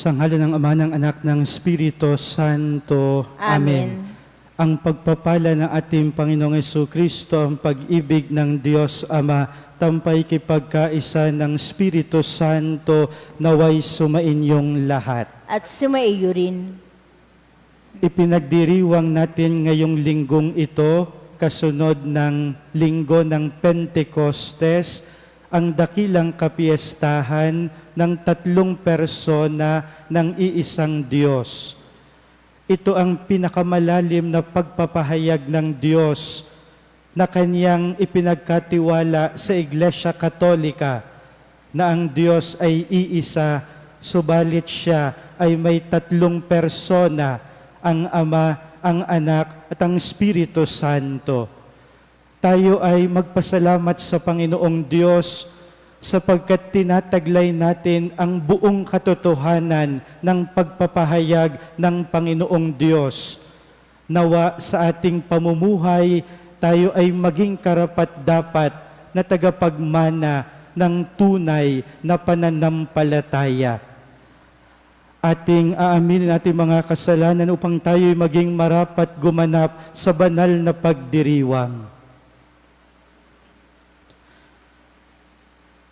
Sa ngalan ng Ama, ng Anak, ng Espiritu Santo. Amen. Ang pagpapala ng ating Panginoong Jesucristo, ang pag-ibig ng Diyos Ama, tampay kay pagkaisa ng Espiritu Santo, naway sumainyong lahat. At sumaiyo rin. Ipinagdiriwang natin ngayong linggong ito, kasunod ng linggo ng Pentecostes, ang dakilang kapiestahan ng tatlong persona ng iisang Diyos. Ito ang pinakamalalim na pagpapahayag ng Diyos na Kanyang ipinagkatiwala sa Iglesia Katolika na ang Diyos ay iisa, subalit Siya ay may tatlong persona, ang Ama, ang Anak at ang Espiritu Santo. Tayo ay magpasalamat sa Panginoong Diyos sapagkat tinataglay natin ang buong katotohanan ng pagpapahayag ng Panginoong Diyos. Nawa sa ating pamumuhay, tayo ay maging karapat-dapat na tagapagmana ng tunay na pananampalataya. Ating aaminin natin mga kasalanan upang tayo ay maging marapat gumanap sa banal na pagdiriwang.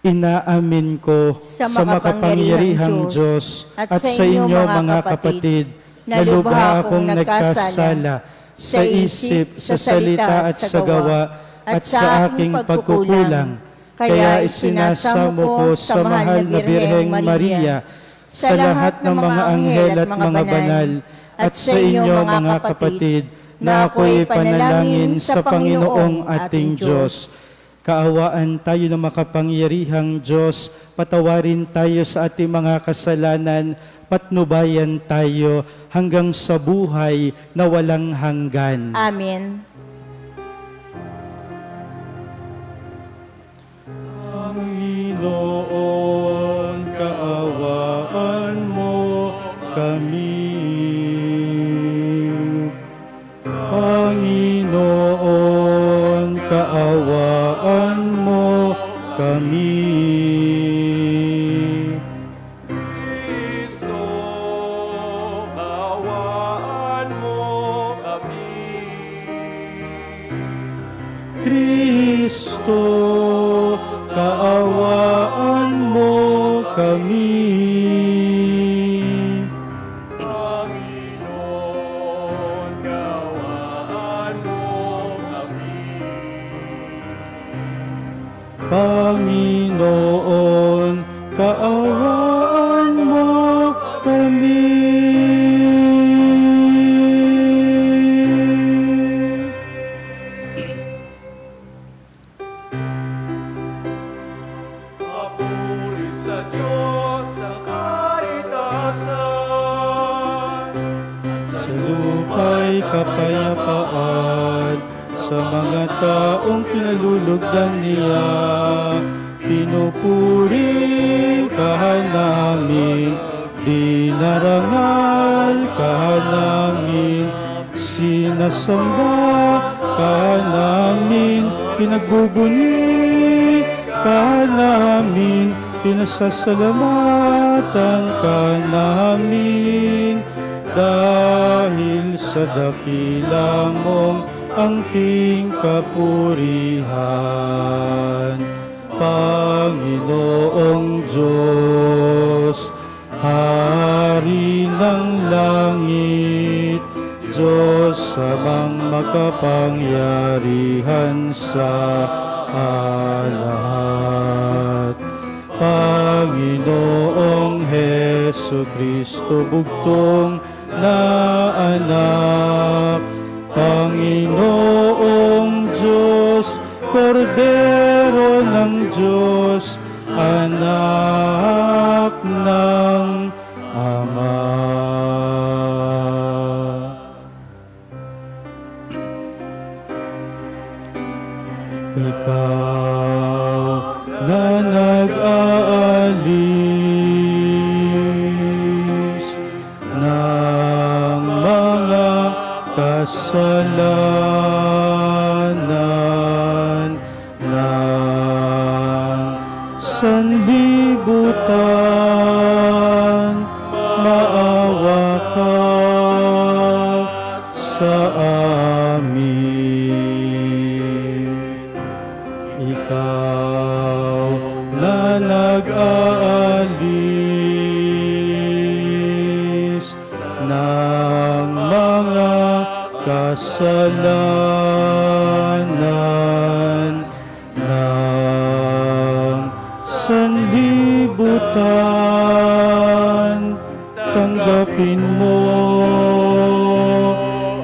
Inaamin ko sa makapangyarihang Diyos at sa inyo mga kapatid na lubha akong nagkasala sa isip, sa salita at sa gawa at sa aking pagkukulang. Kaya isinasamo ko sa mahal na Birheng Maria, sa lahat ng mga anghel at mga banal, at sa inyo mga kapatid na ako'y panalangin sa Panginoong ating Diyos. Kaawaan tayo ng makapangyarihang Diyos, patawarin tayo sa ating mga kasalanan, patnubayan tayo hanggang sa buhay na walang hanggan. Amen. Panginoon, kaawaan mo kami. Panginoon, kaawaan mo kami. Kristo, kaawaan mo kami. Kristo, kaawaan mo kami. Panginoon, kaawaan mo kami. Panginoon, kaawaan mo kami. Papuri sa Diyos sa kaitasan, sa lupa'y kapayapaan, sa mga taong pinalulugdan niya. Pinupuri ka namin, dinarangal ka namin, sinasamba ka namin, pinagbubuni ka namin, pinasasalamatan ka namin, dahil sa dakila mong angking kapurihan. Panginoong Diyos, Hari ng langit, Diyos amang makapangyarihan sa lahat. Panginoong Jesucristo, bugtong na anak, Panginoong Diyos, Kordero ng Diyos, anak ng Ama. Ikaw na nag-aalis ng mga kasalanan ng sanlibutan, sa amin. Ikaw na nag-aalis ng mga kasalanan ng sanlibutan, tanggapin mo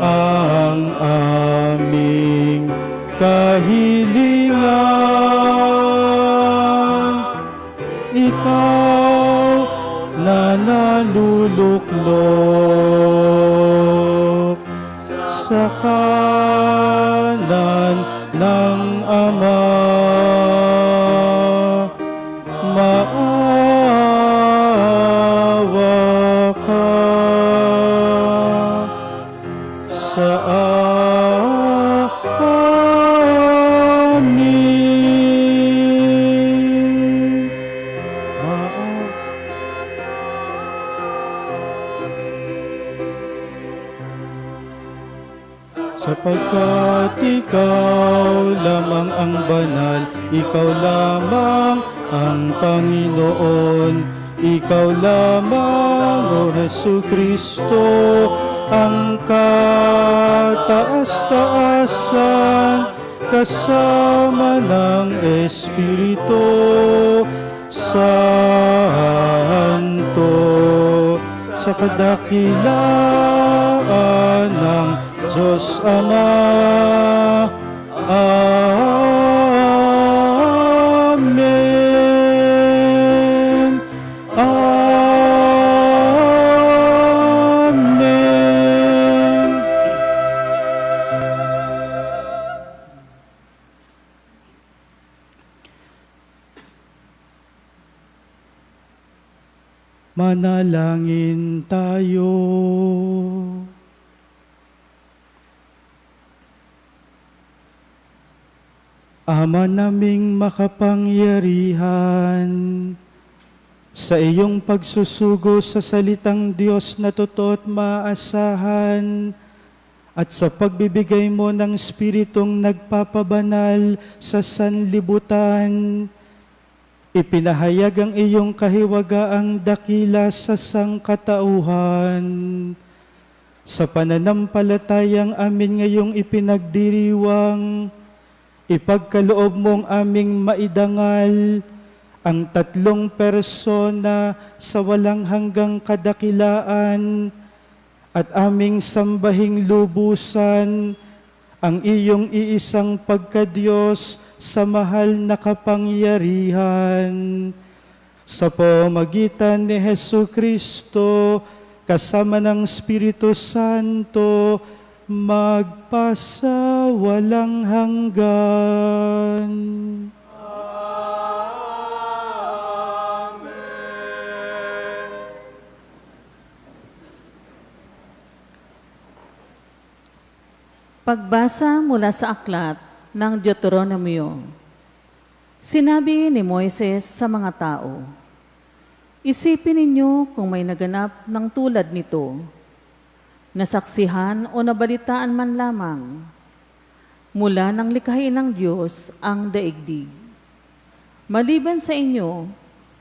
ang aming kahilingan. Ikaw na naluluklok sa kanan ng Ama, maawa ka sa amin. Sapagkat ikaw lamang ang banal, ikaw lamang ang Panginoon, ikaw lamang, O Jesucristo, ang kataas-taasan, kasama ng Espiritu Santo, sa kadakilaan ng Diyos Ama. Amen. Amen. Manalangin tayo. Ama naming makapangyarihan, sa iyong pagsusugo sa salitang Diyos na totoo at maasahan, at sa pagbibigay mo ng Espiritong nagpapabanal sa sanlibutan, ipinahayag ang iyong kahiwagaang dakila sa sangkatauhan. Sa pananampalatayang amin ngayong ipinagdiriwang, ipagkaloob mong aming maidangal ang tatlong persona sa walang hanggang kadakilaan at aming sambahing lubusan ang iyong iisang pagkadiyos sa mahal na kapangyarihan. Sa pamamagitan ni Jesucristo, kasama ng Espiritu Santo, magpasa walang hanggan. Amen. Pagbasa mula sa aklat ng Deuteronomio. Sinabi ni Moises sa mga tao, "Isipin ninyo kung may naganap ng tulad nito, nasaksihan o nabalitaan man lamang, mula nang likhain ng Diyos ang daigdig. Maliban sa inyo,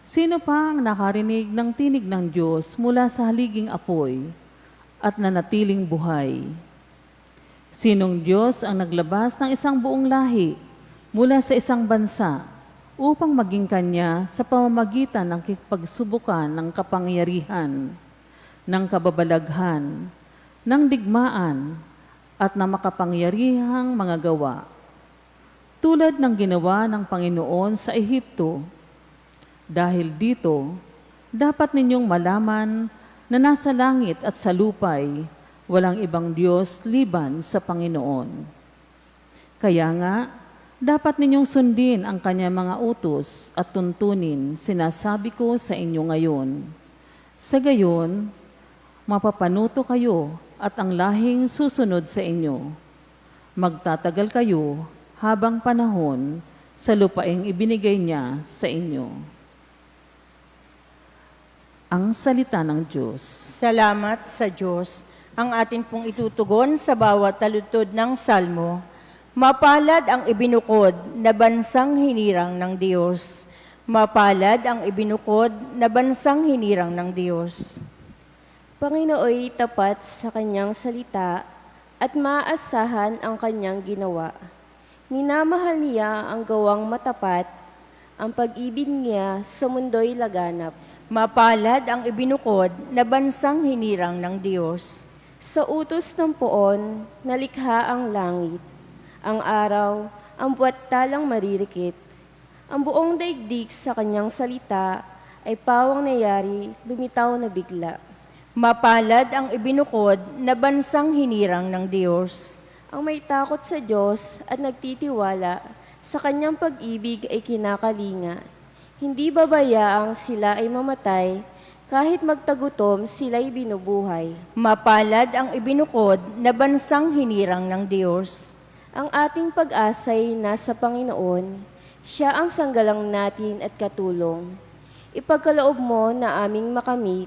sino pa ang nakarinig ng tinig ng Diyos mula sa haliging apoy at nanatiling buhay? Sinong Diyos ang naglabas ng isang buong lahi mula sa isang bansa upang maging kanya sa pamamagitan ng pagsubukan ng kapangyarihan, ng kababalaghan, ng digmaan, at ng makapangyarihang mga gawa, tulad ng ginawa ng Panginoon sa Ehipto? Dahil dito, dapat ninyong malaman na nasa langit at sa lupay, walang ibang Diyos liban sa Panginoon. Kaya nga, dapat ninyong sundin ang kanyang mga utos at tuntunin, sinasabi ko sa inyo ngayon. Sa gayon, mapapanuto kayo at ang lahing susunod sa inyo. Magtatagal kayo habang panahon sa lupaing ibinigay niya sa inyo." Ang salita ng Diyos. Salamat sa Diyos. Ang atin pong itutugon sa bawat taludtod ng salmo. Mapalad ang ibinukod na bansang hinirang ng Diyos. Mapalad ang ibinukod na bansang hinirang ng Diyos. Panginooy tapat sa kanyang salita at maaasahan ang kanyang ginawa. Minamahal niya ang gawang matapat, ang pag-ibig niya sa mundo'y laganap. Mapalad ang ibinukod na bansang hinirang ng Diyos. Sa utos ng poon, nalikha ang langit, ang araw, ang buwat talang maririkit. Ang buong daigdig sa kanyang salita ay pawang nayari, lumitaw na bigla. Mapalad ang ibinukod na bansang hinirang ng Diyos. Ang may takot sa Diyos at nagtitiwala sa kanyang pag-ibig ay kinakalinga. Hindi babayaang sila ay mamatay, kahit magtagutom sila'y binubuhay. Mapalad ang ibinukod na bansang hinirang ng Diyos. Ang ating pag-asa'y nasa Panginoon, Siya ang sanggalang natin at katulong. Ipagkaloob mo na aming makamit,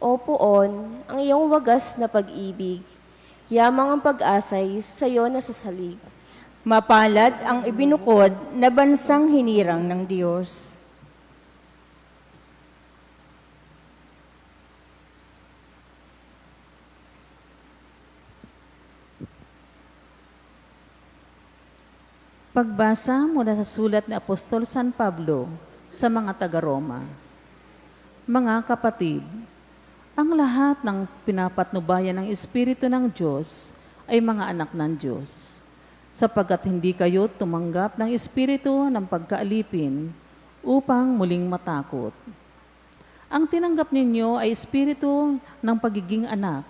O Poon, ang iyong wagas na pag-ibig. Yamang ang pag-asa'y sa'yo nasasalig. Mapalad ang ibinukod na bansang hinirang ng Diyos. Pagbasa mula sa sulat ni Apostol San Pablo sa mga taga-Roma. Mga kapatid, ang lahat ng pinapatnubayan ng Espiritu ng Diyos ay mga anak ng Diyos, sapagkat hindi kayo tumanggap ng Espiritu ng pagkaalipin upang muling matakot. Ang tinanggap ninyo ay Espiritu ng pagiging anak,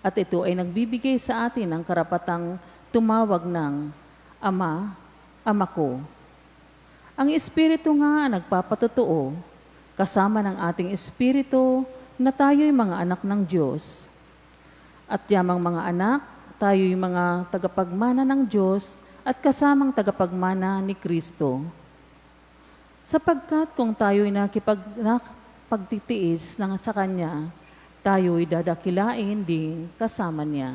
at ito ay nagbibigay sa atin ng karapatang tumawag ng Ama, Ama ko. Ang Espiritu nga nagpapatotoo, kasama ng ating Espiritu, na tayo'y mga anak ng Diyos. At yamang mga anak, tayo'y mga tagapagmana ng Diyos at kasamang tagapagmana ni Kristo. Sapagkat kung tayo'y nakapagtitiis sa Kanya, tayo'y dadakilain din kasama Niya.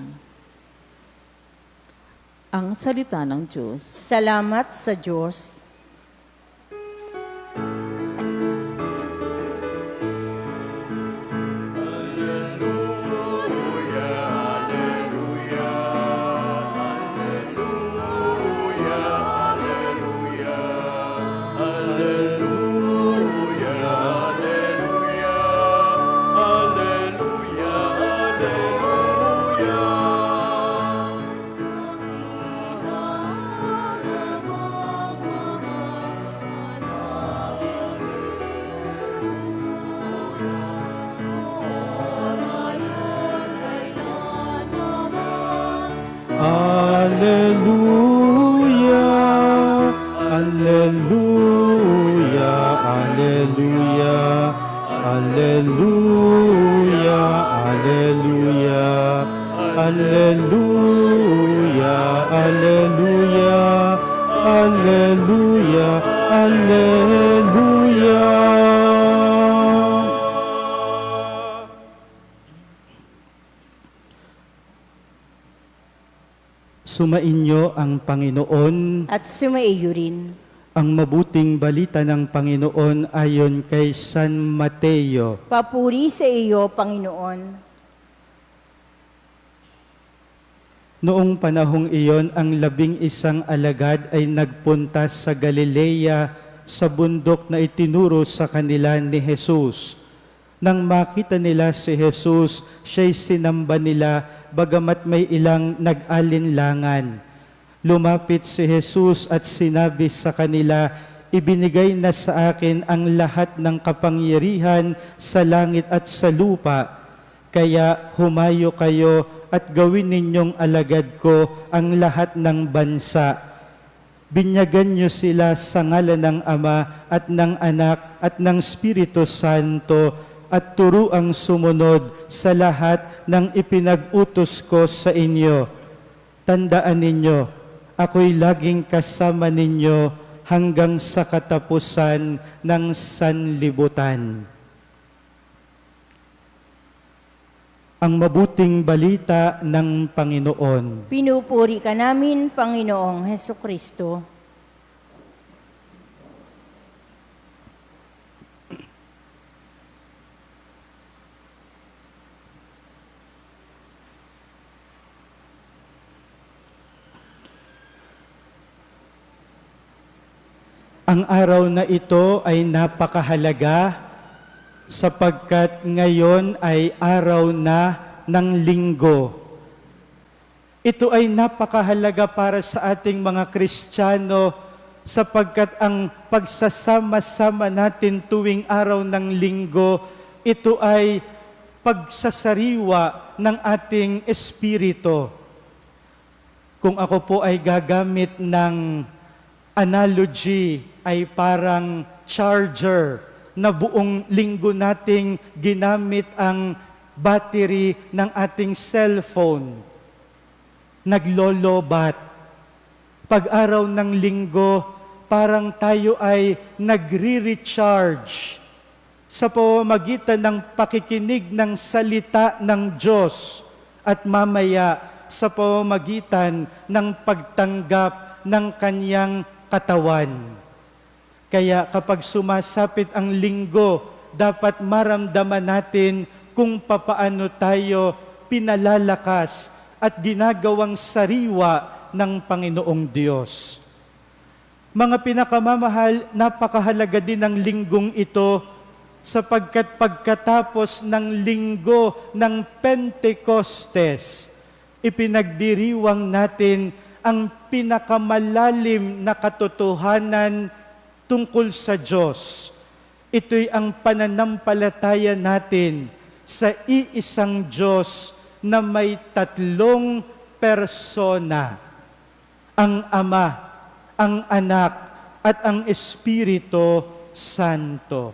Ang salita ng Diyos. Salamat sa Diyos. Alleluia, Alleluia, Alleluia, Alleluia, Alleluia, Alleluia, Alleluia, Alleluia, Alleluia. Sumainyo ang Panginoon. At sumaiyo rin. Ang mabuting balita ng Panginoon ayon kay San Mateo. Papuri sa iyo, Panginoon. Noong panahong iyon, ang 11 alagad ay nagpunta sa Galilea sa bundok na itinuro sa kanila ni Jesus. Nang makita nila si Jesus, siya'y sinamba nila, bagamat may ilang nag-alinlangan. Lumapit si Jesus at sinabi sa kanila, ibinigay na sa akin ang lahat ng kapangyarihan sa langit at sa lupa. Kaya humayo kayo at gawin ninyong alagad ko ang lahat ng bansa. Binyagan niyo sila sa ngalan ng Ama at ng Anak at ng Espiritu Santo, at turuang sumunod sa lahat ng ipinag-utos ko sa inyo. Tandaan ninyo, ako'y laging kasama ninyo hanggang sa katapusan ng sanlibutan. Ang mabuting balita ng Panginoon. Pinupuri ka namin, Panginoong Heso Kristo. Ang araw na ito ay napakahalaga sapagkat ngayon ay araw na ng linggo. Ito ay napakahalaga para sa ating mga Kristiyano sapagkat ang pagsasama-sama natin tuwing araw ng linggo, ito ay pagsasariwa ng ating espiritu. Kung ako po ay gagamit ng analogy, ay parang charger na buong linggo nating ginamit ang battery ng ating cellphone. Naglolobat. Pag-araw ng linggo, parang tayo ay nagre-recharge sa pamamagitan ng pakikinig ng salita ng Diyos at mamaya sa pamamagitan ng pagtanggap ng Kanyang katawan. Kaya kapag sumasapit ang linggo, dapat maramdaman natin kung papaano tayo pinalalakas at ginagawang sariwa ng Panginoong Diyos. Mga pinakamamahal, napakahalaga din ng linggong ito sapagkat pagkatapos ng linggo ng Pentecostes, ipinagdiriwang natin ang pinakamalalim na katotohanan tungkol sa Diyos. Ito'y ang pananampalataya natin sa iisang Diyos na may tatlong persona. Ang Ama, ang Anak, at ang Espiritu Santo.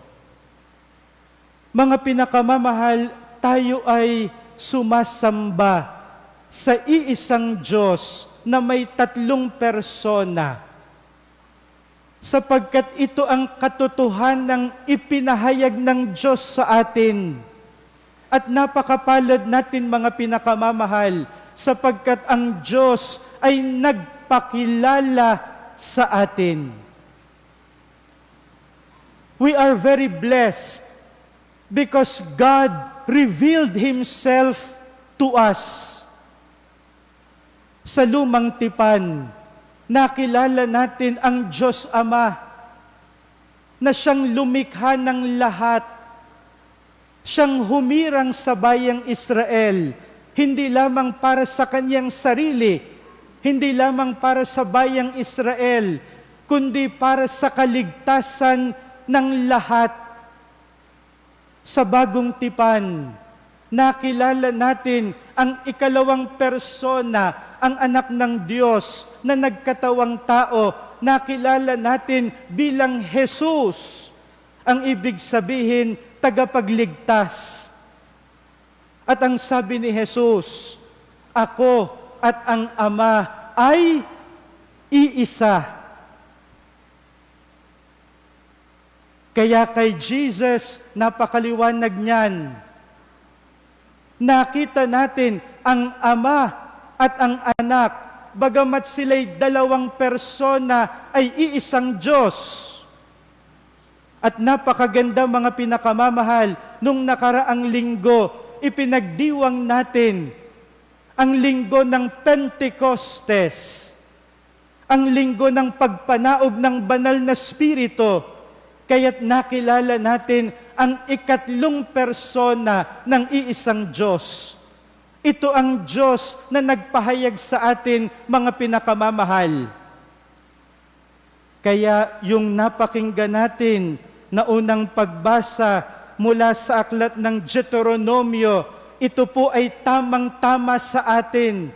Mga pinakamamahal, tayo ay sumasamba sa iisang Diyos na may tatlong persona sapagkat ito ang katotohanang ipinahayag ng Diyos sa atin. At napakapalad natin mga pinakamamahal sapagkat ang Diyos ay nagpakilala sa atin. We are very blessed because God revealed Himself to us. Sa lumang tipan, nakilala natin ang Diyos Ama na siyang lumikha ng lahat. Siyang humirang sa bayang Israel, hindi lamang para sa kanyang sarili, hindi lamang para sa bayang Israel, kundi para sa kaligtasan ng lahat. Sa bagong tipan, nakilala natin ang ikalawang persona, ang anak ng Diyos na nagkatawang tao, nakilala natin bilang Jesus. Ang ibig sabihin, tagapagligtas. At ang sabi ni Jesus, ako at ang Ama ay iisa. Kaya kay Jesus, napakaliwanag niyan. Nakita natin ang Ama at ang Anak, bagamat sila'y dalawang persona, ay iisang Diyos. At napakaganda mga pinakamamahal, nung nakaraang linggo, ipinagdiwang natin ang linggo ng Pentecostes, ang linggo ng pagpanaog ng banal na Espiritu, kaya't nakilala natin ang ikatlong persona ng iisang Diyos. Ito ang Diyos na nagpahayag sa atin, mga pinakamamahal. Kaya yung napakinggan natin na unang pagbasa mula sa aklat ng Deuteronomio, ito po ay tamang-tama sa atin.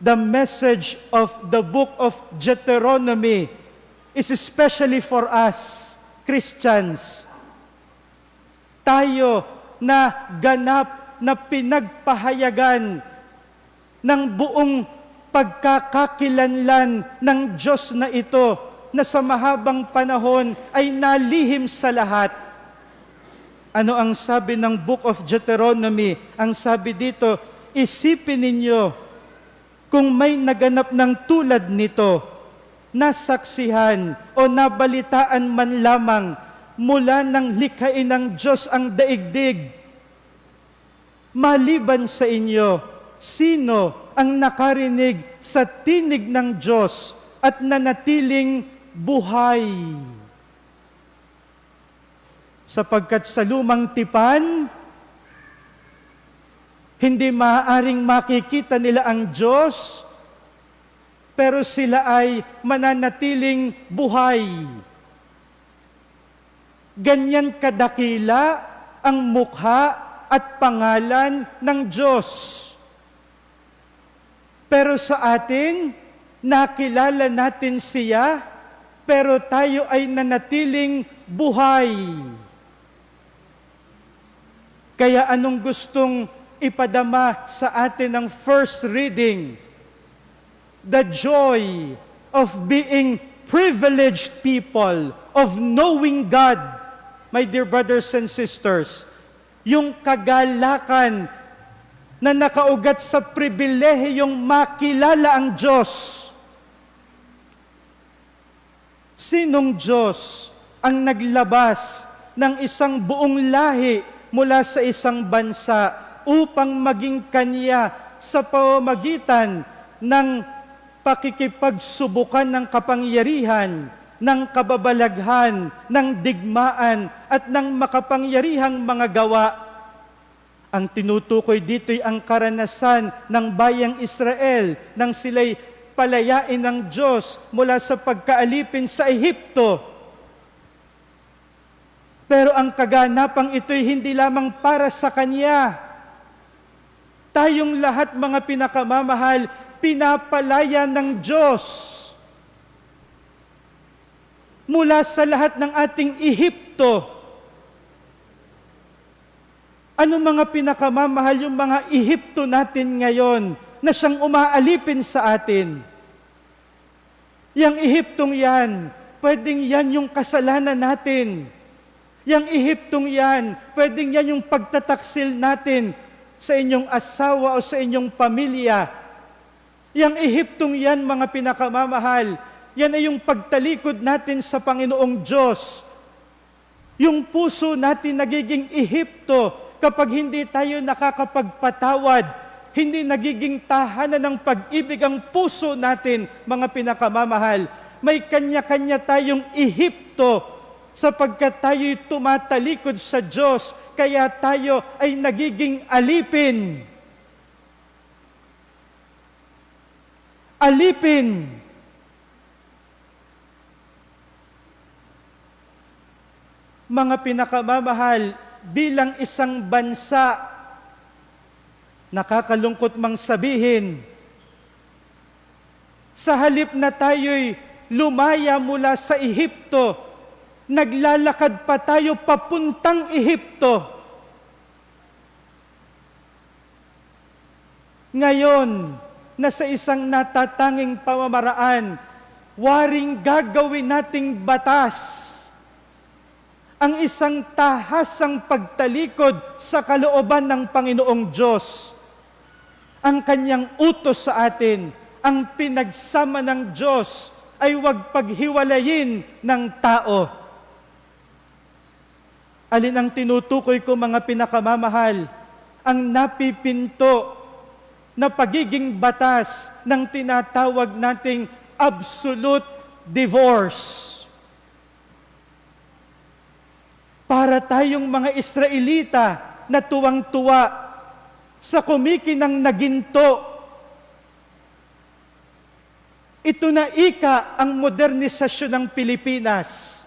The message of the book of Deuteronomy is especially for us, Christians. Tayo na ganap na pinagpahayagan ng buong pagkakakilanlan ng Diyos na ito na sa mahabang panahon ay nalihim sa lahat. Ano ang sabi ng Book of Deuteronomy? Ang sabi dito, isipin ninyo kung may naganap ng tulad nito, nasaksihan o nabalitaan man lamang mula ng likhain ng Diyos ang daigdig. Maliban sa inyo, sino ang nakarinig sa tinig ng Diyos at nanatiling buhay? Sapagkat sa lumang tipan, hindi maaaring makikita nila ang Diyos, pero sila ay mananatiling buhay. Ganyan kadakila ang mukha at pangalan ng Diyos. Pero sa atin, nakilala natin siya, pero tayo ay nanatiling buhay. Kaya anong gustong ipadama sa atin ng first reading? The joy of being privileged people, of knowing God. My dear brothers and sisters, yung kagalakan na nakaugat sa pribilehiyong makilala ang Diyos. Sinong Diyos ang naglabas ng isang buong lahi mula sa isang bansa upang maging Kanya sa pamamagitan ng pakikipagsubukan ng kapangyarihan, ng kababalaghan, ng digmaan, at ng makapangyarihang mga gawa? Ang tinutukoy dito'y ang karanasan ng bayang Israel nang sila'y palayain ng Diyos mula sa pagkaalipin sa Ehipto. Pero ang kaganapang ito'y hindi lamang para sa Kanya. Tayong lahat, mga pinakamamahal, pinapalaya ng Diyos. Mula sa lahat ng ating Ehipto. Ano mga pinakamamahal yung mga Ehipto natin ngayon na siyang umaalipin sa atin? Yang Ehiptong yan, pwedeng yan yung kasalanan natin. Yang Ehiptong yan, pwedeng yan yung pagtataksil natin sa inyong asawa o sa inyong pamilya. Yang Ehiptong yan, mga pinakamamahal, yan ay yung pagtalikod natin sa Panginoong Diyos. Yung puso natin nagiging Ehipto kapag hindi tayo nakakapagpatawad, hindi nagiging tahanan ng pag-ibig ang puso natin, mga pinakamamahal. May kanya-kanya tayong Ehipto sapagkat tayo'y tumatalikod sa Diyos, kaya tayo ay nagiging alipin. Alipin. Mga pinakamamahal, bilang isang bansa, nakakalungkot mang sabihin, sa halip na tayo'y lumaya mula sa Ehipto, naglalakad pa tayo papuntang Ehipto. Ngayon, na sa isang natatanging pamamaraan, waring gagawin nating batas, ang isang tahasang pagtalikod sa kalooban ng Panginoong Diyos. Ang Kanyang utos sa atin, ang pinagsama ng Diyos, ay huwag paghiwalayin ng tao. Alin ang tinutukoy ko, mga pinakamamahal? Ang napipinto na pagiging batas ng tinatawag nating absolute divorce. Para tayong mga Israelita na tuwang-tuwa sa kumikinang na ginto. Ito na ika ang modernisasyon ng Pilipinas.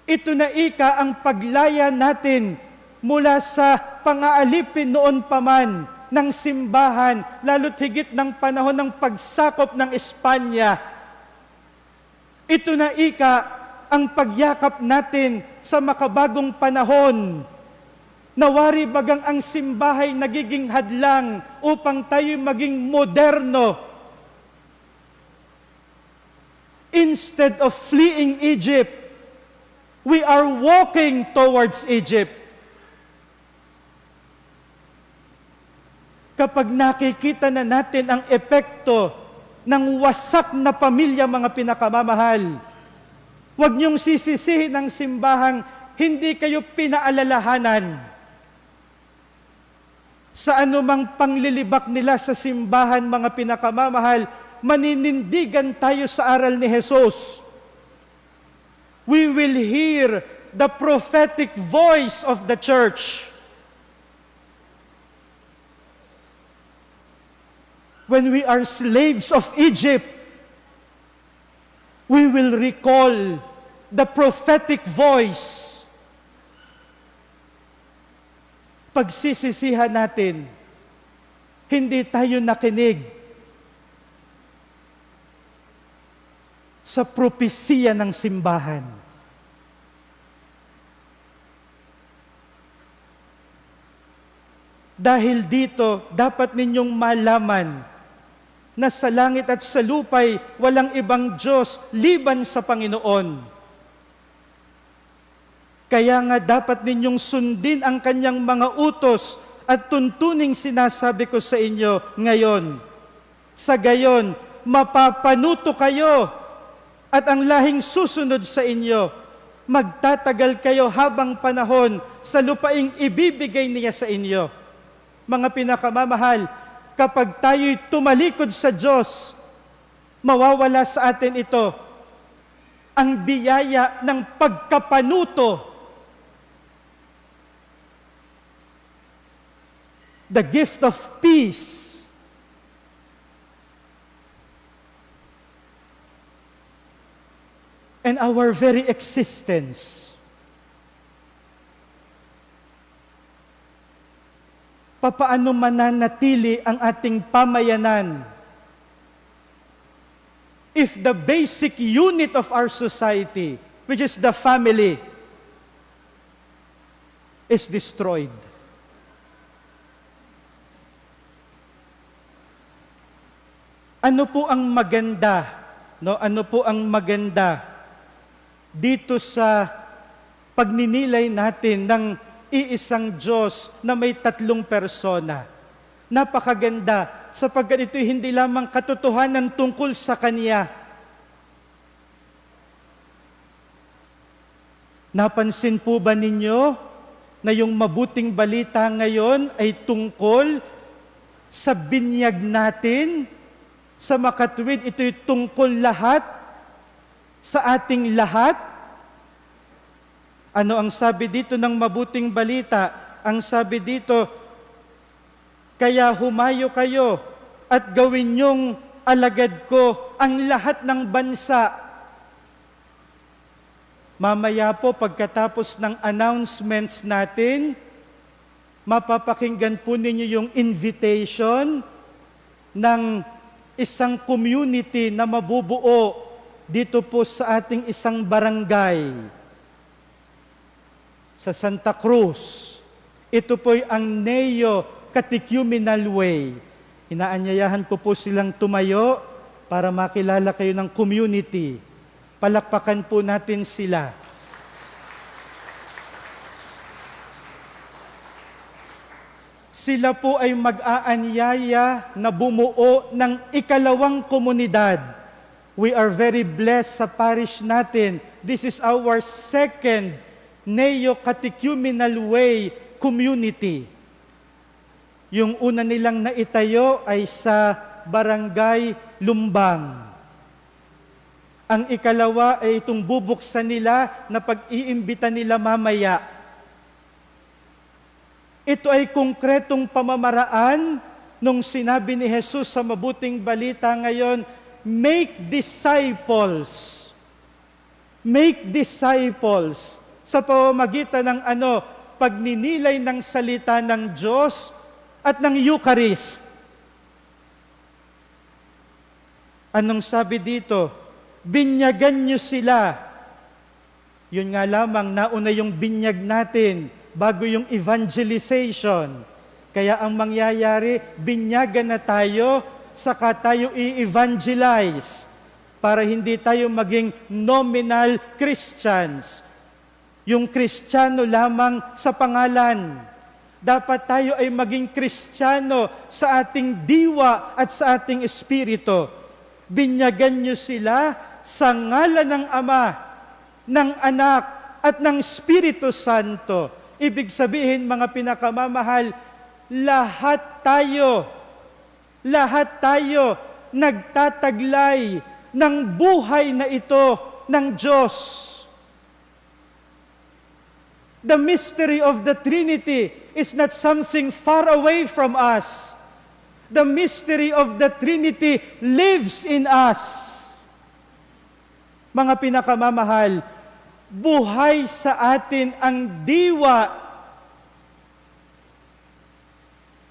Ito na ika ang paglaya natin mula sa pangaalipin noon pa man ng simbahan, lalo't higit ng panahon ng pagsakop ng Espanya. Ito na ika ang pagyakap natin sa makabagong panahon. Nawari bagang ang simbahay nagiging hadlang upang tayo maging moderno. Instead of fleeing Egypt, we are walking towards Egypt. Kapag nakikita na natin ang epekto ng wasak na pamilya, mga pinakamamahal, huwag niyong sisisihin ang simbahang hindi kayo pinaalalahanan sa anumang panglilibak nila sa simbahan, mga pinakamamahal. Maninindigan tayo sa aral ni Jesus. We will hear the prophetic voice of the church. When we are slaves of Egypt, we will recall the prophetic voice. Pagsisisihan natin, hindi tayo nakinig sa propesiya ng simbahan. Dahil dito, dapat ninyong malaman na sa langit at sa lupa'y walang ibang Diyos liban sa Panginoon. Kaya nga dapat ninyong sundin ang kanyang mga utos at tuntuning sinasabi ko sa inyo ngayon. Sa gayon, mapapanuto kayo at ang lahing susunod sa inyo, magtatagal kayo habang panahon sa lupaing ibibigay niya sa inyo. Mga pinakamamahal, kapag tayo'y tumalikod sa Diyos, mawawala sa atin ito, ang biyaya ng pagkapanuto, the gift of peace, and our very existence. Papaano mananatili ang ating pamayanan if the basic unit of our society, which is the family, is destroyed? Ano po ang maganda? No? Ano po ang maganda dito sa pagninilay natin ng iisang Diyos na may tatlong persona? Napakaganda, sapagkat ito'y hindi lamang katotohanan tungkol sa Kanya. Napansin po ba ninyo na yung mabuting balita ngayon ay tungkol sa binyag natin? Sa makatuwid, ito'y tungkol lahat sa ating lahat. Ano ang sabi dito ng mabuting balita? Ang sabi dito, kaya humayo kayo at gawin niyong alagad ko ang lahat ng bansa. Mamaya po, pagkatapos ng announcements natin, mapapakinggan po ninyo yung invitation ng isang community na mabubuo dito po sa ating isang barangay sa Santa Cruz. Ito po'y ang Neo Catechumenal Way. Inaanyayahan ko po silang tumayo para makilala kayo ng community. Palakpakan po natin sila. Sila po ay mag-aanyaya na bumuo ng ikalawang komunidad. We are very blessed sa parish natin. This is our second Neo-Catechumenal Way community. Yung una nilang naitayo ay sa Barangay Lumbang. Ang ikalawa ay itong bubuksan nila na pag-iimbita nila mamaya. Ito ay konkretong pamamaraan nung sinabi ni Jesus sa mabuting balita ngayon, make disciples. Make disciples. Sa pamamagitan ng pagninilay ng salita ng Diyos at ng Eucharist. Anong sabi dito? Binyagan nyo sila. Yun nga lamang, nauna yung binyag natin bago yung evangelization. Kaya ang mangyayari, binyagan na tayo, saka tayo i-evangelize para hindi tayo maging nominal Christians. Yung Kristiyano lamang sa pangalan. Dapat tayo ay maging Kristiyano sa ating diwa at sa ating espiritu. Binyagan niyo sila sa ngalan ng Ama, ng Anak, at ng Espiritu Santo. Ibig sabihin, mga pinakamamahal, lahat tayo nagtataglay ng buhay na ito ng Diyos. The mystery of the Trinity is not something far away from us. The mystery of the Trinity lives in us. Mga pinakamamahal, buhay sa atin ang diwa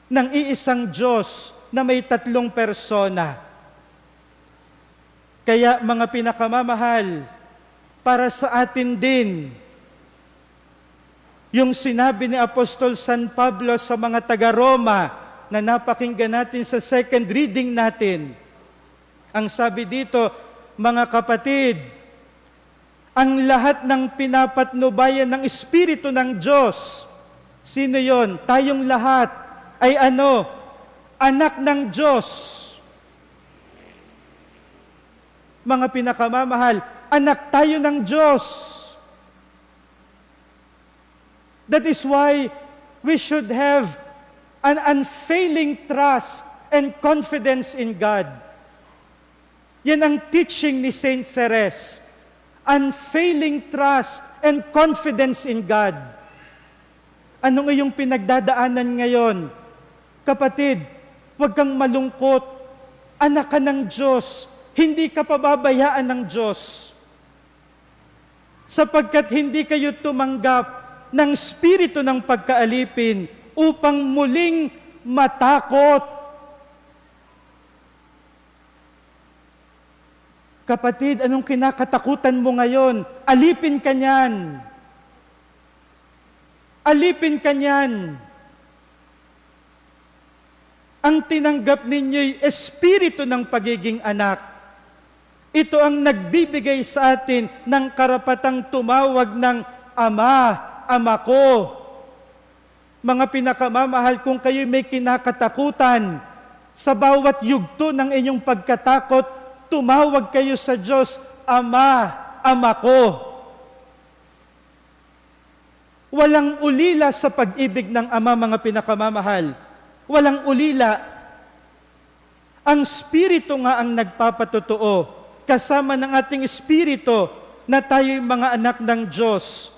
ng iisang Diyos na may 3 persona. Kaya mga pinakamamahal, para sa atin din, yung sinabi ni Apostol San Pablo sa mga taga-Roma na napakinggan natin sa second reading natin. Ang sabi dito, mga kapatid, ang lahat ng pinapatnubayan ng Espiritu ng Diyos, sino yon? Tayong lahat ay anak ng Diyos. Mga pinakamamahal, anak tayo ng Diyos. That is why we should have an unfailing trust and confidence in God. Yan ang teaching ni Saint Therese. Unfailing trust and confidence in God. Anong iyong pinagdadaanan ngayon? Kapatid, huwag kang malungkot. Anak ka ng Diyos. Hindi ka pababayaan ng Diyos. Sapagkat hindi kayo tumanggap ng spirito ng pagkaalipin upang muling matakot. Kapatid, anong kinakatakutan mo ngayon? Alipin ka niyan. Alipin ka niyan. Ang tinanggap ninyo'y espiritu ng pagiging anak. Ito ang nagbibigay sa atin ng karapatang tumawag ng Ama, Ama ko. Mga pinakamamahal, kung kayo may kinakatakutan, sa bawat yugto ng inyong pagkatakot, tumawag kayo sa Diyos, Ama, Ama ko. Walang ulila sa pag-ibig ng Ama, mga pinakamamahal. Walang ulila. Ang Espiritu nga ang nagpapatotoo, kasama ng ating Espiritu, na tayo'y mga anak ng Diyos.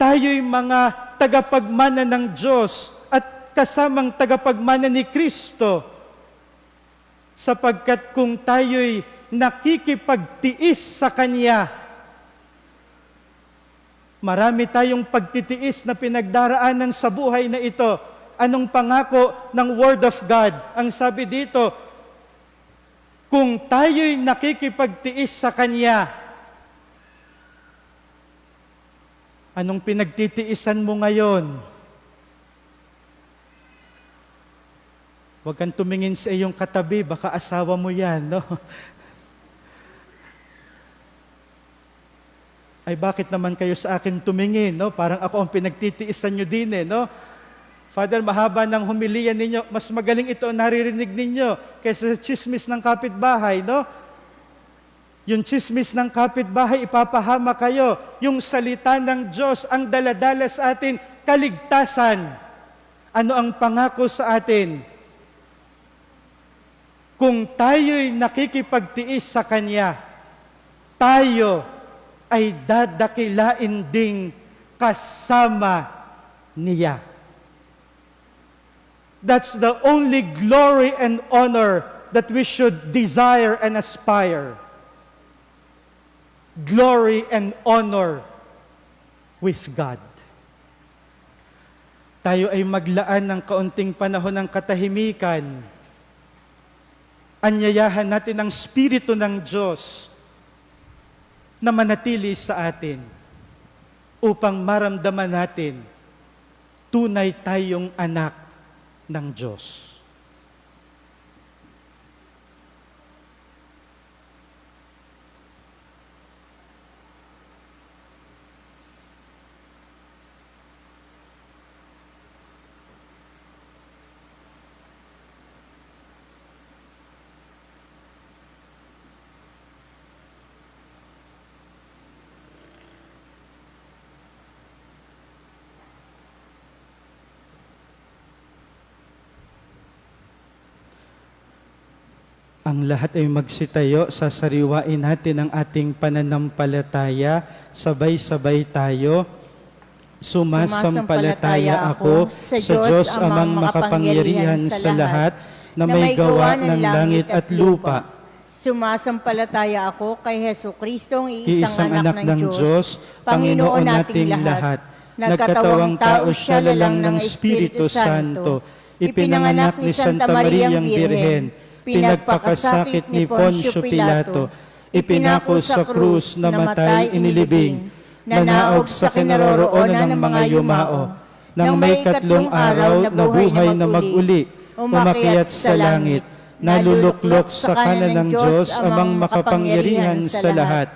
Tayo'y mga tagapagmana ng Diyos at kasamang tagapagmana ni Kristo. Sapagkat kung tayo'y nakikipagtiis sa Kanya, marami tayong pagtitiis na pinagdaraanan sa buhay na ito. Anong pangako ng Word of God? Ang sabi dito, kung tayo'y nakikipagtiis sa Kanya, anong pinagtitiisan mo ngayon? Huwag kang tumingin sa iyong katabi, baka asawa mo yan, no? Ay, bakit naman kayo sa akin tumingin, no? Parang ako ang pinagtitiisan nyo din, no? Father, mahaba ng humilian ninyo, mas magaling ito ang naririnig ninyo kaysa sa chismis ng kapitbahay, no? Yung chismis ng kapitbahay, ipapahama kayo. Yung salita ng Diyos, ang daladala sa atin, kaligtasan. Ano ang pangako sa atin? Kung tayo'y nakikipagtiis sa Kanya, tayo ay dadakilain ding kasama niya. That's the only glory and honor that we should desire and aspire. Glory and honor with God. Tayo ay maglaan ng kaunting panahon ng katahimikan. Anyayahan natin ang Espiritu ng Diyos na manatili sa atin upang maramdaman natin tunay tayong anak ng Diyos. Ang lahat ay magsitayo, sasariwain natin ang ating pananampalataya, sabay-sabay tayo. Sumasampalataya ako sa Diyos amang makapangyarihan sa lahat, na may gawa ng langit at lupa. Sumasampalataya ako kay Hesu Kristong Iisang anak ng Diyos, Panginoon nating lahat. Nagkatawang tao siya lalang ng Espiritu Santo. Ipinanganak ni Santa Mariang Birhen. Pinagpakasakit ni Poncio Pilato. Ipinako sa krus, namatay, inilibing. Nanaog sa kinaroroonan ng mga yumao. Nang may 3 araw, nabuhay na mag-uli. Umakyat sa langit. Naluluklok sa kanan ng Diyos amang makapangyarihan sa lahat.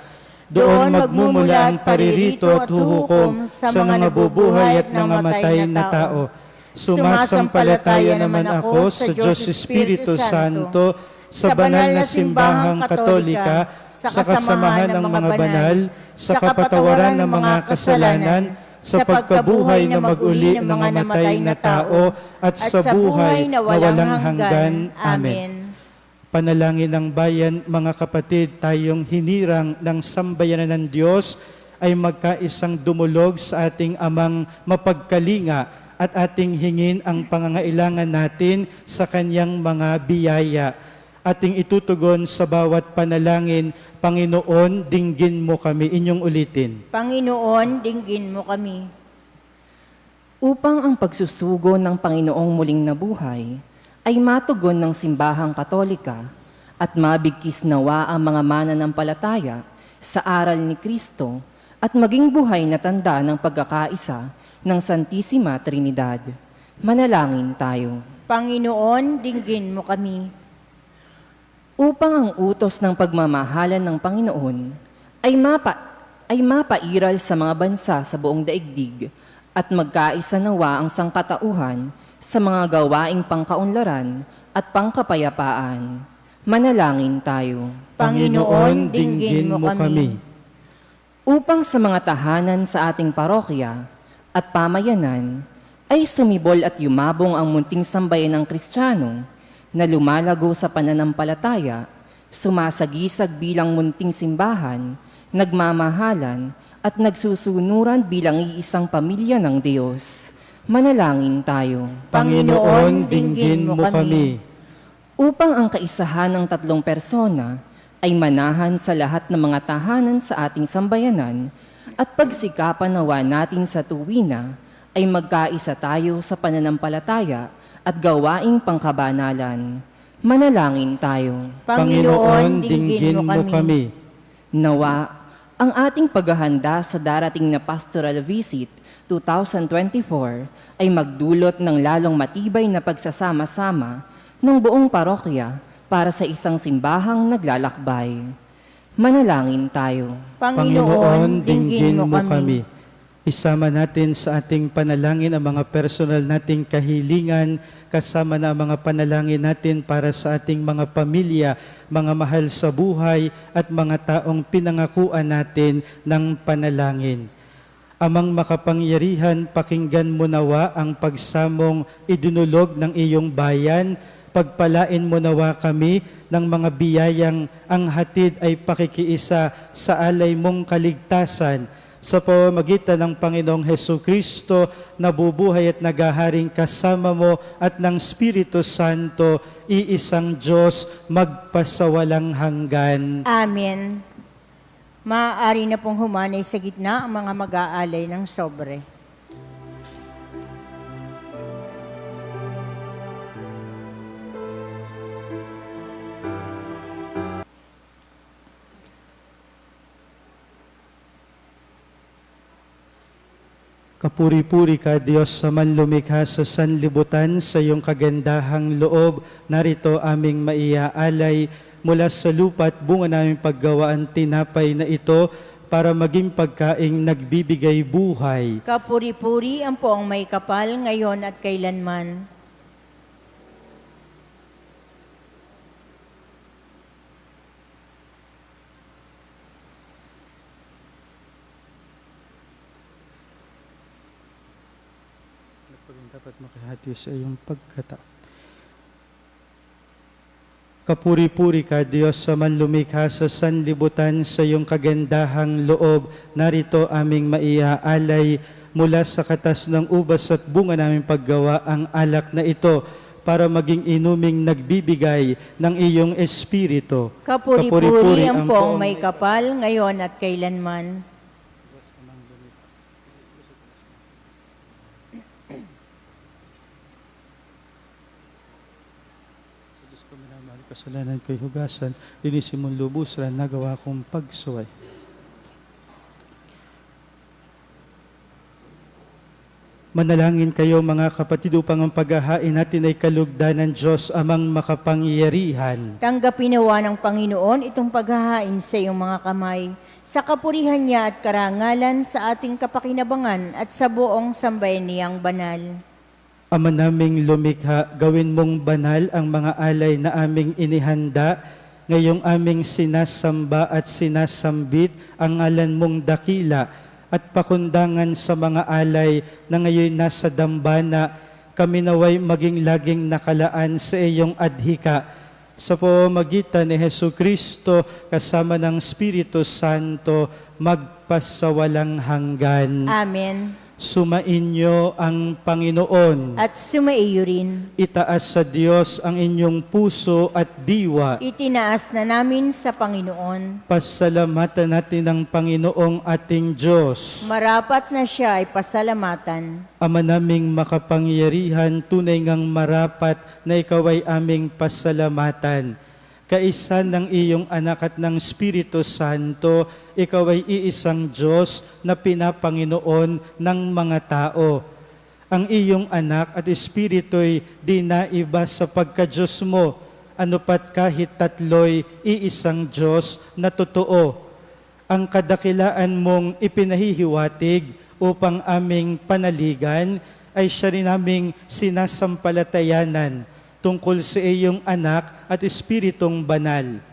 Doon magmumula ang paririto at huhukom sa mga nabubuhay at nangamatay na tao. Sumasampalataya naman ako sa Diyos Espiritu Santo, sa banal na simbahang katolika, sa kasamahan ng mga banal, sa kapatawaran ng mga kasalanan, sa pagkabuhay na mag-uli ng mga namatay na tao, at sa buhay na walang hanggan. Amen. Panalangin ng bayan, mga kapatid, tayong hinirang ng sambayanan ng Diyos ay magkaisang dumulog sa ating amang mapagkalinga at ating hingin ang pangangailangan natin sa kanyang mga biyaya. Ating itutugon sa bawat panalangin, Panginoon, dinggin mo kami. Inyong ulitin. Panginoon, dinggin mo kami. Upang ang pagsusugo ng Panginoong muling nabuhay ay matugon ng simbahang katolika at mabigkis nawa ang mga mananampalataya sa aral ni Kristo at maging buhay na tanda ng pagkakaisa ng Santisima Trinidad. Manalangin tayo. Panginoon, dinggin mo kami. Upang ang utos ng pagmamahalan ng Panginoon ay mapairal sa mga bansa sa buong daigdig at magkaisa nawa ang sangkatauhan sa mga gawaing pangkaunlaran at pangkapayapaan. Manalangin tayo. Panginoon, dinggin mo kami. Upang sa mga tahanan sa ating parokya at pamayanan ay sumibol at yumabong ang munting sambayan ng Kristiyano na lumalago sa pananampalataya, sumasagisag bilang munting simbahan, nagmamahalan at nagsusunuran bilang iisang pamilya ng Diyos. Manalangin tayo. Panginoon, dinggin mo kami. Upang ang kaisahan ng 3 persona ay manahan sa lahat ng mga tahanan sa ating sambayanan at pagsikapan nawa natin sa tuwina ay magkaisa tayo sa pananampalataya at gawaing pangkabanalan. Manalangin tayo. Panginoon, dinggin mo kami. Nawa, ang ating paghahanda sa darating na Pastoral Visit 2024 ay magdulot ng lalong matibay na pagsasama-sama ng buong parokya para sa isang simbahang naglalakbay. Manalangin tayo. Panginoon, dinggin mo kami. Isama natin sa ating panalangin ang mga personal nating kahilingan, kasama na ang mga panalangin natin para sa ating mga pamilya, mga mahal sa buhay, at mga taong pinangakuan natin ng panalangin. Amang makapangyarihan, pakinggan mo nawa ang pagsamong idinulog ng iyong bayan. Pagpalain mo nawa kami ng mga biyayang ang hatid ay pakikiisa sa alay mong kaligtasan. Sa pamamagitan ng Panginoong Hesu Kristo, nabubuhay at nagaharing kasama mo at ng Espiritu Santo, iisang Diyos, magpasawalang hanggan. Amen. Maaari na pong humanay sa gitna ang mga mag-aalay ng sobre. Kapuri-puri ka, Diyos, sa manlumikha sa sanlibutan, sa iyong kagandahang loob. Narito aming maiaalay mula sa lupa at bunga naming paggawaan tinapay na ito para maging pagkaing nagbibigay buhay. Kapuri-puri ang poong may kapal ngayon at kailanman. Dapat makihati sa iyong pagkatao. Kapuri-puri ka, Diyos, sa manlumikha sa sanlibutan sa iyong kagandahang loob. Narito aming maiaalay mula sa katas ng ubas at bunga naming paggawa ang alak na ito para maging inuming nagbibigay ng iyong espiritu. Kapuri-puri ang poong may kapal, ngayon at kailanman. Kasalanan ko'y hugasan, linisin mong lubusan, nagawa kong pagsuway. Manalangin kayo mga kapatid upang ang paghahain natin ay kalugdan ng Diyos amang makapangyarihan. Tanggapin nawa ng Panginoon itong paghahain sa iyong mga kamay, sa kapurihan niya at karangalan sa ating kapakinabangan at sa buong sambayan niyang banal. Ama naming lumikha, gawin mong banal ang mga alay na aming inihanda, ngayong aming sinasamba at sinasambit ang ngalan mong dakila at pakundangan sa mga alay na ngayon nasa dambana, kami naway maging laging nakalaan sa iyong adhika. Sa pamamagitan ni Jesucristo kasama ng Espiritu Santo, magpasawalang hanggan. Amen. Sumainyo ang Panginoon. At sumaiyo rin. Itaas sa Diyos ang inyong puso at diwa. Itinaas na namin sa Panginoon. Pasalamatan natin ang Panginoong ating Diyos. Marapat na siya ay pasalamatan. Ama naming makapangyarihan, tunay ngang marapat na ikaw ay aming pasalamatan. Kaisa ng iyong anak at ng Espiritu Santo, ikaw ay iisang Diyos na pinapanginoon ng mga tao. Ang iyong anak at Espiritu'y di naiba sa pagka-Diyos mo, ano pat kahit tatlo'y iisang Diyos na totoo. Ang kadakilaan mong ipinahihiwatig upang aming panaligan ay siya rin aming sinasampalatayanan tungkol sa iyong anak at Espiritong banal.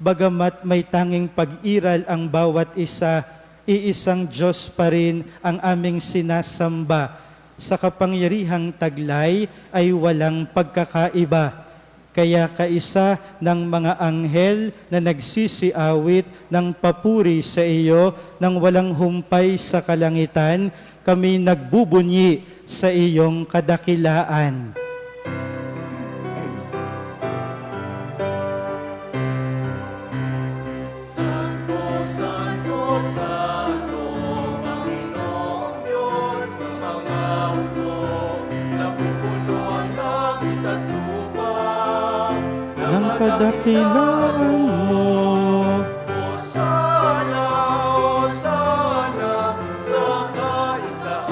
Bagamat may tanging pag-iral ang bawat isa, iisang Diyos pa rin ang aming sinasamba. Sa kapangyarihang taglay ay walang pagkakaiba. Kaya kaisa ng mga anghel na nagsisiawit ng papuri sa iyo nang walang humpay sa kalangitan, kami nagbubunyi sa iyong kadakilaan. Ng kadakilaan mo. Hosana, Hosana, sa kaitaasan.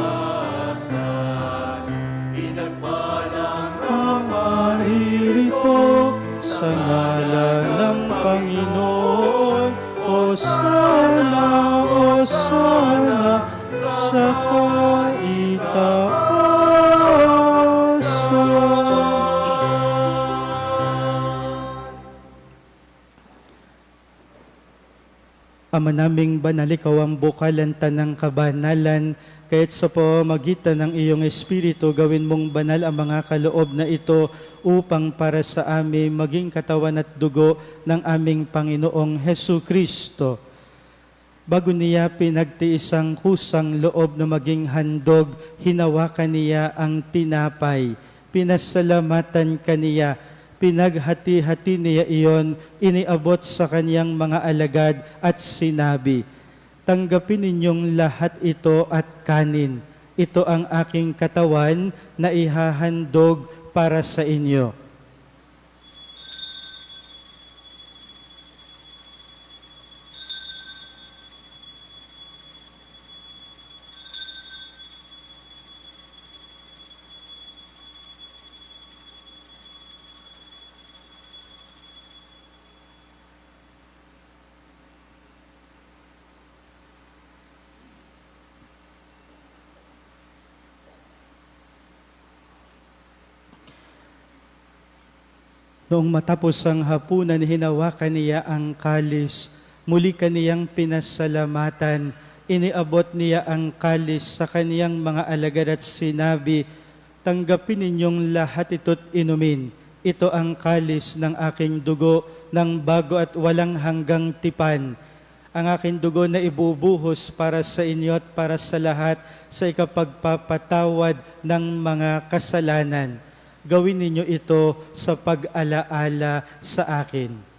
Pinagpala ang Maririto sa ngalan ng Panginoon. Hosana, Hosana, sa kaitaasan. Ama naming banal, ikaw ang bukalan tanang kabanalan, kahit sa pamamagitan ng iyong Espiritu, gawin mong banal ang mga kaloob na ito upang para sa amin maging katawan at dugo ng aming Panginoong Hesu Kristo. Bago niya pinagtiis ang kusang loob na maging handog, hinawakan niya ang tinapay, pinasalamatan kaniya, pinaghati-hati niya iyon, iniabot sa kanyang mga alagad at sinabi, tanggapin ninyong lahat ito at kanin. Ito ang aking katawan na ihahandog para sa inyo. Noong matapos ang hapunan, hinawakan niya ang kalis. Muli kaniyang pinasalamatan. Iniabot niya ang kalis sa kaniyang mga alagad at sinabi, tanggapin ninyong lahat ito't inumin. Ito ang kalis ng aking dugo ng bago at walang hanggang tipan. Ang aking dugo na ibubuhos para sa inyo at para sa lahat sa ikapagpapatawad ng mga kasalanan. Gawin ninyo ito sa pag-alaala sa akin.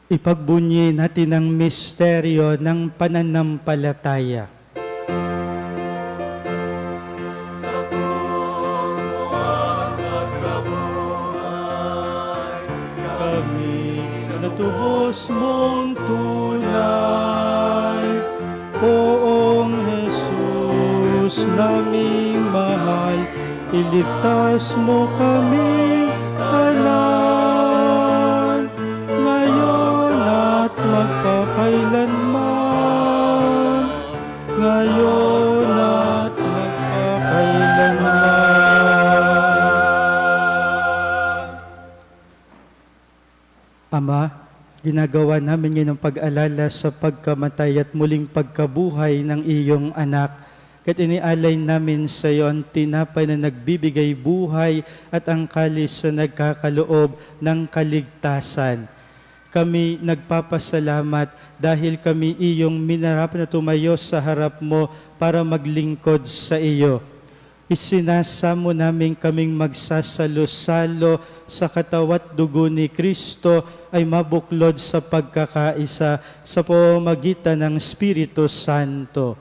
Ipagbunyi natin ang misteryo ng pananampalataya. Sa krus mo ang pagkabuhay, Kami natubos mong tunay, Poong Jesus naming mahal, iligtas mo kami tanan, ngayon at magpakailanman, ngayon at magpakailanman. Ama, ginagawa namin ngayon ang pag-alala sa pagkamatay at muling pagkabuhay ng iyong anak. Kaya't inialay namin sa iyo ang tinapay na nagbibigay buhay at ang kalis na nagkakaloob ng kaligtasan. Kami nagpapasalamat dahil kami iyong minarap na tumayo sa harap mo para maglingkod sa iyo. Isinasamo namin kaming magsasalo-salo sa katawat dugo ni Kristo ay mabuklod sa pagkakaisa sa pamamagitan ng Espiritu Santo.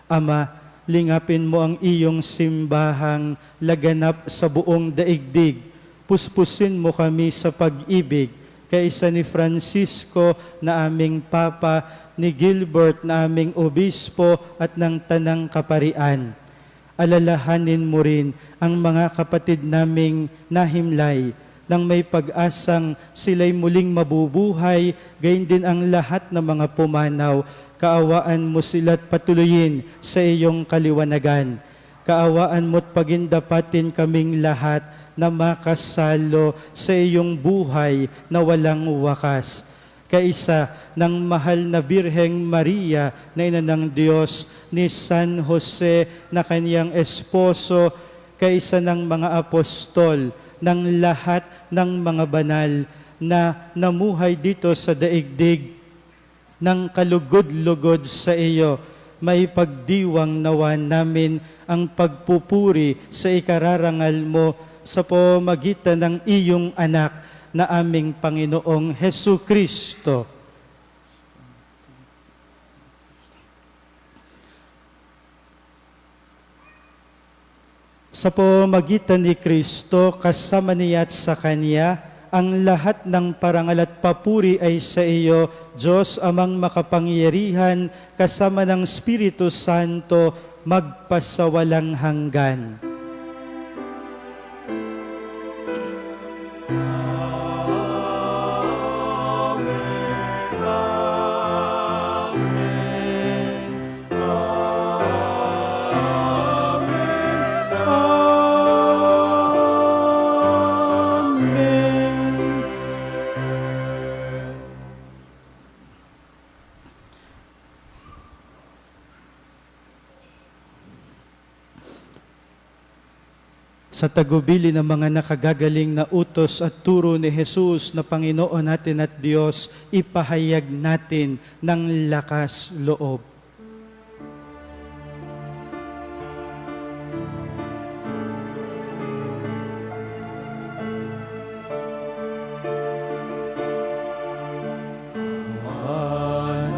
Ama, lingapin mo ang iyong simbahang laganap sa buong daigdig. Puspusin mo kami sa pag-ibig, kaisa ni Francisco na aming Papa, ni Gilbert na aming Obispo at ng Tanang Kaparian. Alalahanin mo rin ang mga kapatid naming nahimlay nang may pag-asang sila'y muling mabubuhay, gayon din ang lahat ng mga pumanaw. Kaawaan mo sila't patuloyin sa iyong kaliwanagan. Kaawaan mo't pagindapatin kaming lahat na makasalo sa iyong buhay na walang wakas. Kaisa ng mahal na Birheng Maria na ina ng Diyos, ni San Jose na kanyang esposo, kaisa ng mga apostol, ng lahat ng mga banal na namuhay dito sa daigdig ng kalugod-lugod sa iyo, may pagdiwang nawa namin ang pagpupuri sa ikararangal mo sa pamamagitan ng iyong anak na aming Panginoong Hesu Kristo. Sa pamamagitan ni Kristo, kasama niya at sa Kanya, ang lahat ng parangal at papuri ay sa iyo, Diyos amang makapangyarihan, kasama ng Espiritu Santo, magpasawalang hanggan. Sa tagubili ng mga nakagagaling na utos at turo ni Jesus na Panginoon natin at Diyos, ipahayag natin ng lakas loob.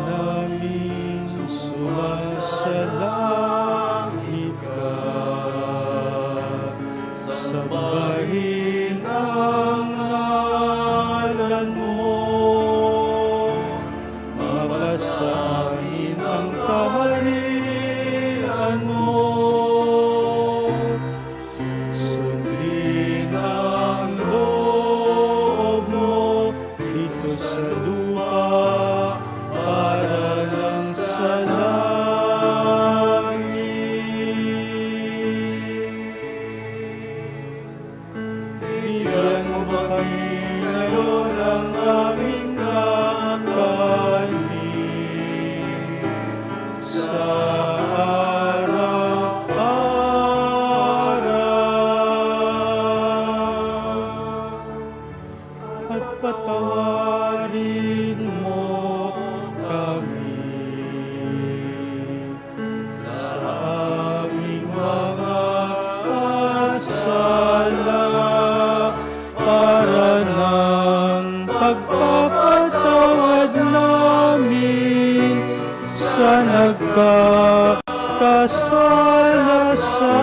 Namin sumasalangit ka, sambahin ang ngalan mo, mapasangin ang magpakasala sa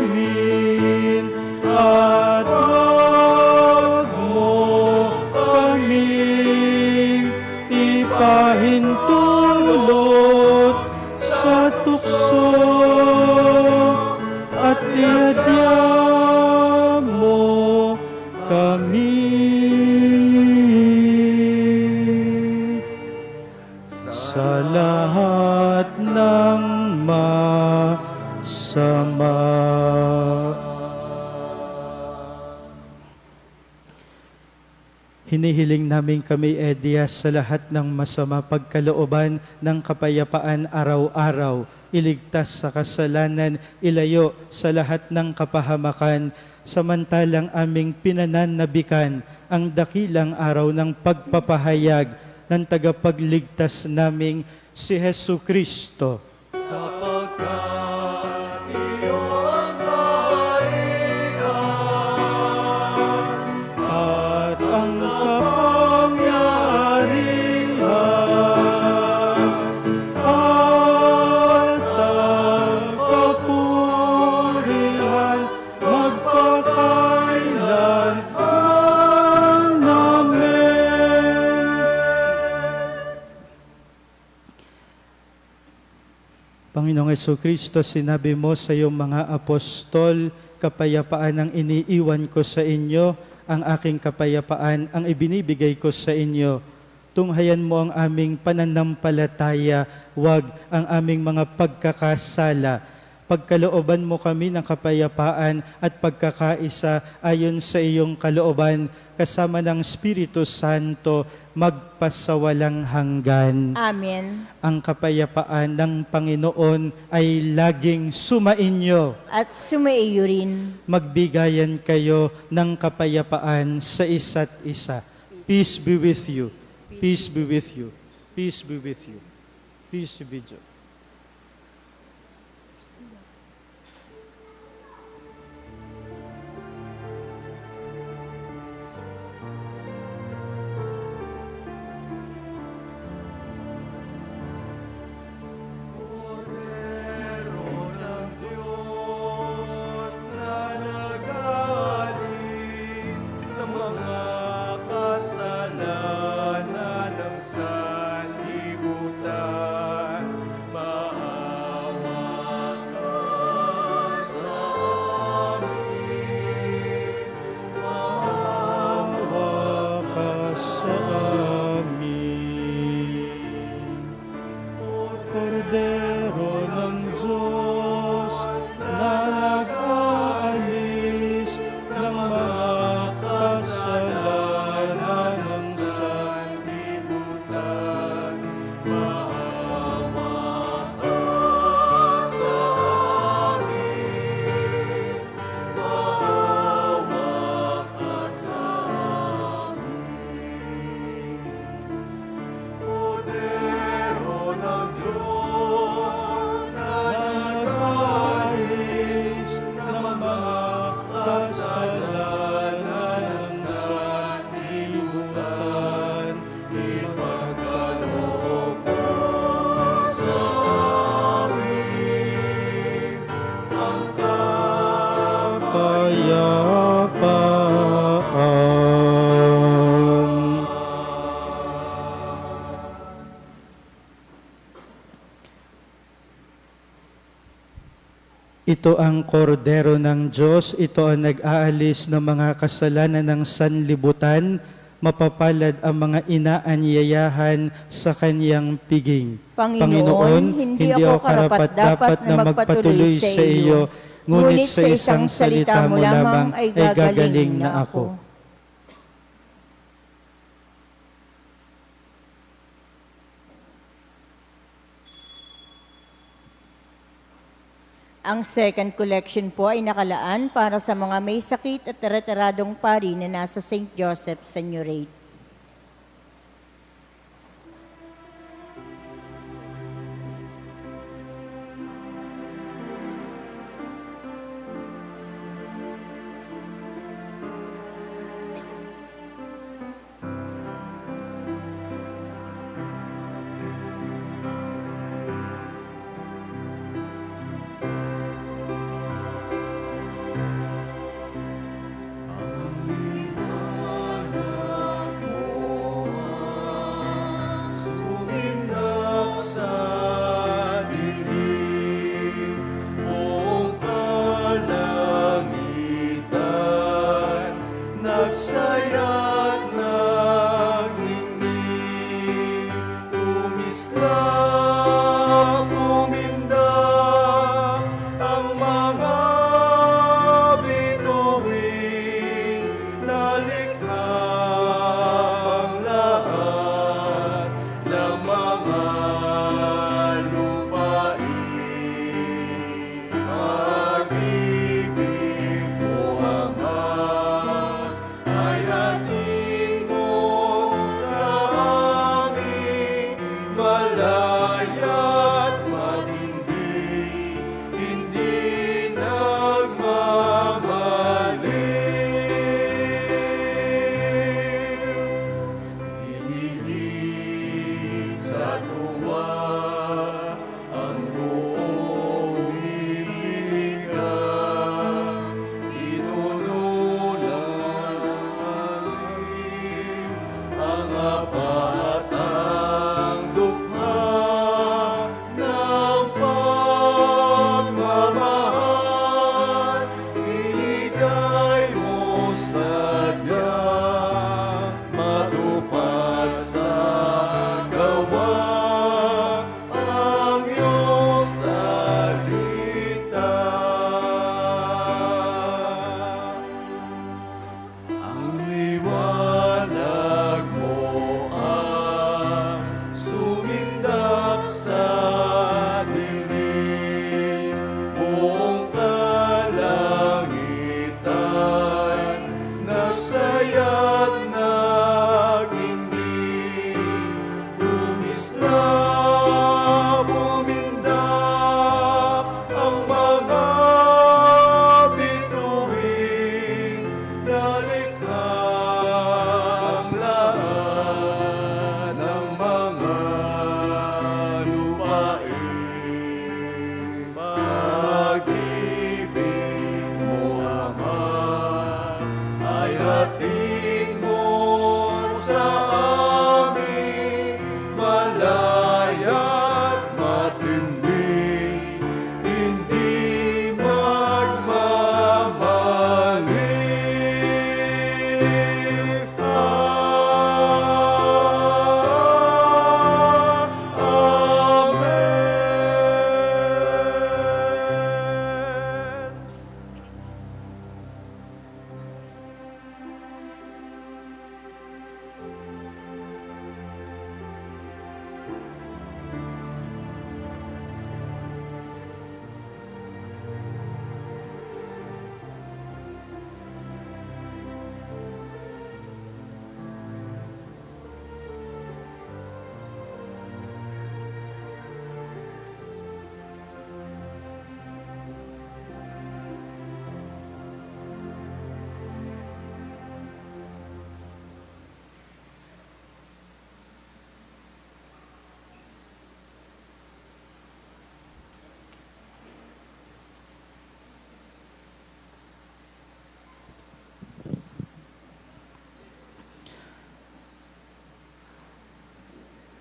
amin at wag mo kaming ipahintulot sa tukso at iadya mo kami sa lahat ng masama. Hinihiling namin kami, Edia, sa lahat ng masama pagkalooban ng kapayapaan araw-araw, iligtas sa kasalanan, ilayo sa lahat ng kapahamakan, samantalang aming pinananabikan ang dakilang araw ng pagpapahayag ng tagapagligtas naming si Hesu Kristo. Sapagkat iyo ang kaharian At ang kapangyarihan at ang kapurihan magpakailanman namin. Panginoong Jesucristo, sinabi mo sa iyong mga apostol, kapayapaan ang iniiwan ko sa inyo, ang aking kapayapaan ang ibinibigay ko sa inyo. Tunghayan mo ang aming pananampalataya, wag ang aming mga pagkakasala. Pagkalooban mo kami ng kapayapaan at pagkakaisa ayon sa iyong kalooban, kasama ng Espiritu Santo, magpasawalang hanggan. Amen. Ang kapayapaan ng Panginoon ay laging sumainyo. At sumaiyo rin. Magbigayan kayo ng kapayapaan sa isa't isa. Peace be with you. Peace be with you. Peace be with you. Peace be with you. Cordero ng Diyos na nag-aalis ng mga kasalanan ng sanlibutan, maawa ka sa amin, Maawa ka sa amin. Cordero ng Diyos na nag-aalis ng mga kasalanan ng sanlibutan, maawa ka sa amin, maawa ka sa amin. Cordero ng Diyos na nag-aalis ng mga kasalanan ng sanlibutan, ipagkaloob mo sa amin ang kapayapaan. Ito ang kordero ng Diyos, ito ang nag-aalis ng mga kasalanan ng sanlibutan, mapapalad ang mga inaanyayahan sa kanyang piging. Panginoon, hindi ako karapat-dapat na magpatuloy sa iyo, ngunit sa isang salita mo lamang ay gagaling na ako. Ang second collection po ay nakalaan para sa mga may sakit at retiradong pari na nasa St. Joseph Seigniorate.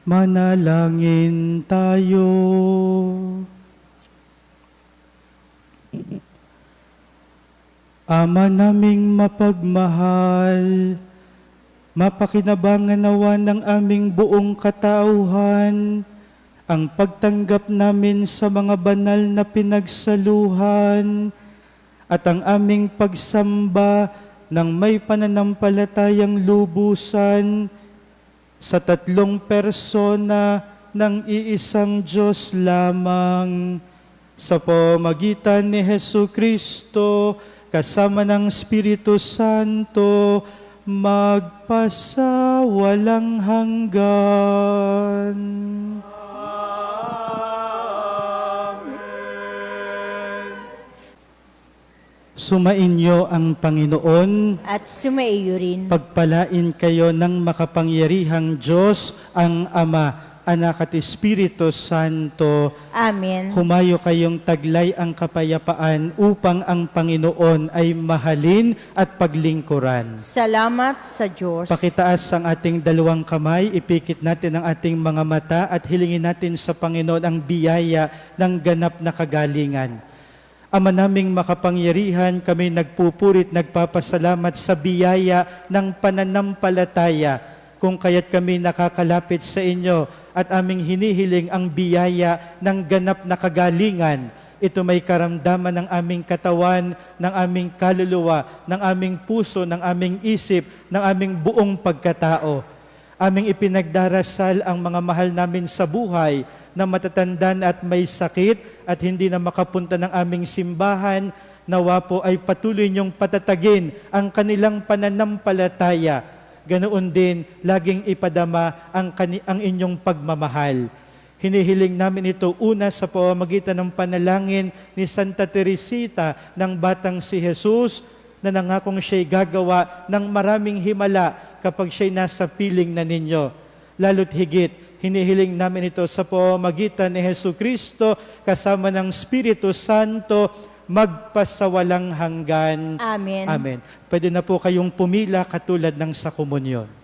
Manalangin tayo. Ama naming mapagmahal, mapakinabangan nawa ng aming buong katauhan ang pagtanggap namin sa mga banal na pinagsaluhan at ang aming pagsamba ng may pananampalatayang lubusan sa tatlong persona ng iisang Diyos lamang, sa pamamagitan ni Jesucristo kasama ng Espiritu Santo, magpasawalang hanggan. Sumainyo ang Panginoon, At sumaiyo rin. pagpalain kayo ng makapangyarihang Diyos, ang Ama, Anak at Espiritu Santo. Amen. Humayo kayong taglay ang kapayapaan upang ang Panginoon ay mahalin at paglingkuran. Salamat sa Diyos. Pakitaas ang ating dalawang kamay, ipikit natin ang ating mga mata at hilingin natin sa Panginoon ang biyaya ng ganap na kagalingan. Ama naming makapangyarihan, kami nagpupurit, nagpapasalamat sa biyaya ng pananampalataya, kung kaya't kami nakakalapit sa inyo at aming hinihiling ang biyaya ng ganap na kagalingan. Ito may karamdaman ng aming katawan, ng aming kaluluwa, ng aming puso, ng aming isip, ng aming buong pagkatao. Aming ipinagdarasal ang mga mahal namin sa buhay na matatanda na at may sakit at hindi na makapunta ng aming simbahan. Nawa po ay patuloy niyong patatagin ang kanilang pananampalataya. Ganoon din, laging ipadama ang inyong pagmamahal. Hinihiling namin ito una sa pamamagitan ng panalangin ni Santa Teresita ng Batang si Jesus, na nangakong siya'y gagawa ng maraming himala kapag siya'y nasa piling na ninyo. Lalo't higit, hinihiling namin ito sa pamamagitan ni Jesucristo kasama ng Espiritu Santo, magpasawalang hanggan. Amen. Amen. Pwede na po kayong pumila katulad ng sa komunyon.